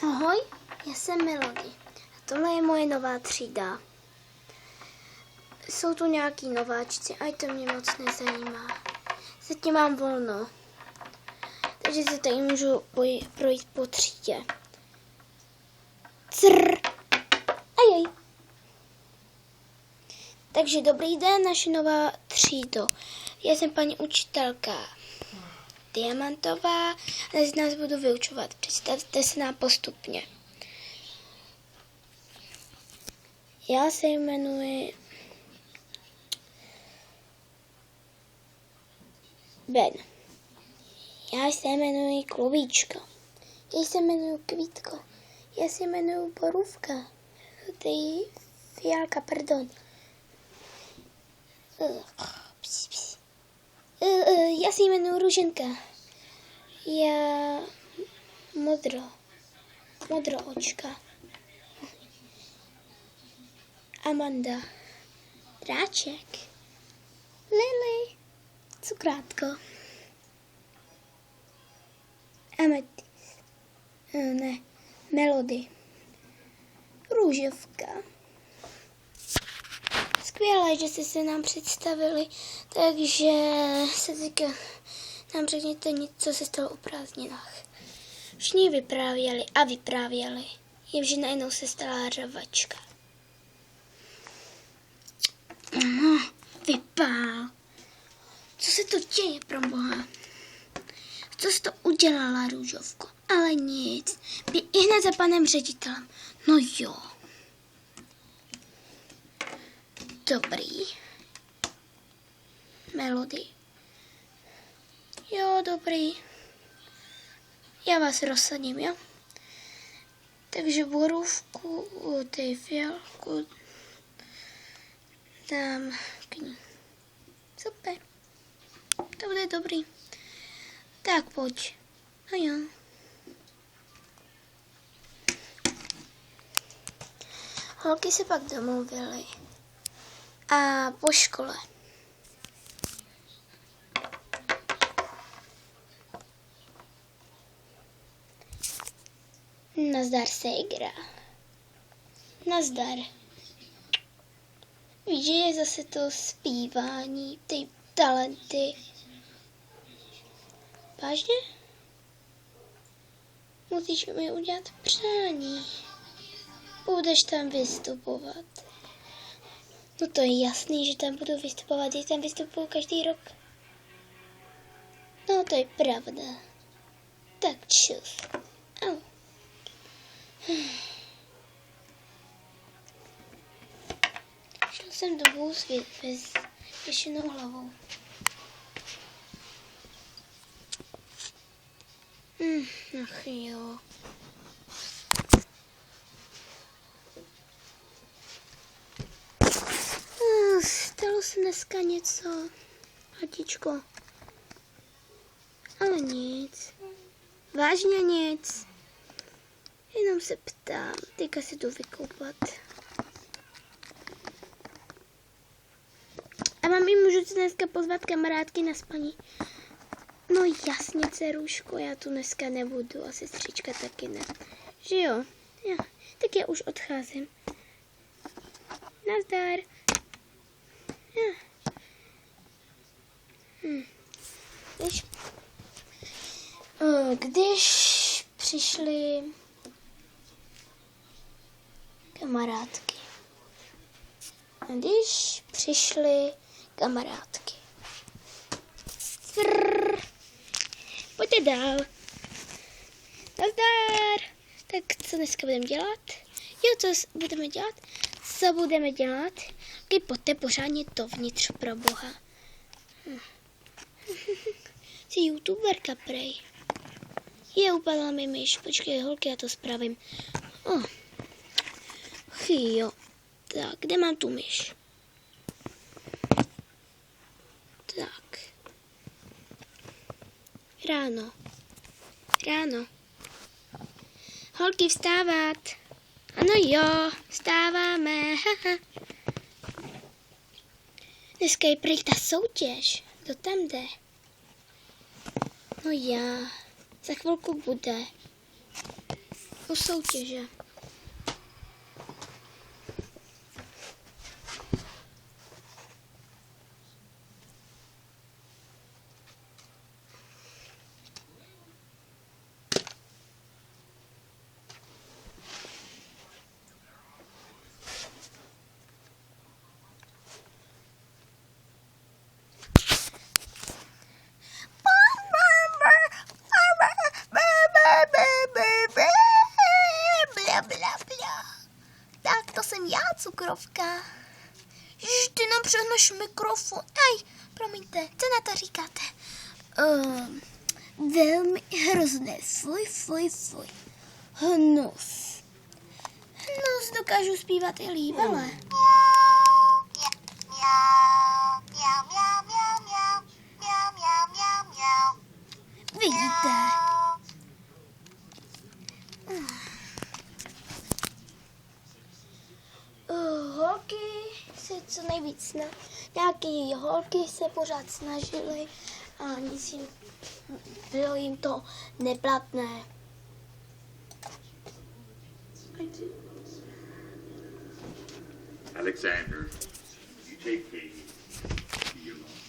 Ahoj, já jsem Melody. A tohle je moje nová třída. Jsou tu nějaký nováčci, a to mě moc nezajímá. Zatím mám volno. Takže se tady můžu projít po třídě. Crrr. Ajej. Takže dobrý den, naše nová třído. Já jsem paní učitelka Diamantová a dnes nás budu vyučovat. Představte se nám postupně. Já se jmenuji Ben. Já se jmenuji Klovíčka. Já se jmenuji Kvítko. Já se jmenuji Borůvka. Ty Fiálka, pardon. Já se jmenuji Růženka. Já modroočka. Amanda. Dráček. Lily. Cukrátko. Ametist. Ne. Melody. Růžovka. Skvělé, že jste se nám představili, takže se teďka nám řekněte něco, co se stalo o prázdninách. Všichni vyprávěli, jenže najednou se stala řavačka. Vypál. Co se to děje, proboha? Co jsi to udělala, Růžovko? Ale nic. I hned za panem ředitelem. No jo. Dobrý. Melody. Jo, dobrý. Já vás rozsadím, jo? Takže Borůvku, ty Fiálku dám k ní. Super. To bude dobrý. Tak pojď. No jo. Holky se pak domluvily. A po škole. Nazdar, ségra. Nazdar. Víš, že je zase to zpívání, ty talenty. Vážně? Musíš mi udělat přání. Budeš tam vystupovat. No to je jasný, že tam budu vystupovat. Já tam vystupuju každý rok. No to je pravda. Tak čus. Au. Šel jsem domů s vyšenou hlavou. Ach jo. Stalo se dneska něco, hatičko. Ale nic. Vážně nic. Jenom se ptám. Teďka si jdu vykoupat. A mami, můžu si dneska pozvat kamarádky na spaní? No jasně, dceruško, já tu dneska nebudu a sestřička taky ne. Že jo? Ja, tak já už odcházím. Nazdar. Ja. Když přišly kamarádky. Pojďte dál. Nazdar. Tak co dneska budeme dělat? Jo, co budeme dělat? Co budeme dělat? Pojďte pořádně to vnitř, pro boha. Jsi youtuberka, prej. Je, upadla mi myš. Počkej, holky, já to spravím. Jo. Tak, kde mám tu myš? Tak. Ráno. Holky, vstávat. Ano jo, vstáváme. Dneska je prej ta soutěž. Kdo tam jde? No já. Za chvilku bude. u soutěže. Tak to jsem já, cukrovka. Ježiš, ty nám přehneš mikrofon. Aj, promiňte, co na to říkáte? Velmi hrozné, fuj. Hnus. Hnus dokážu zpívat i líp, ale... Vidíte. Holky se co nejvíc nějaký holky se pořád snažily a nic jim, bylo jim to neplatné. Alexander, you take Katie to your mom.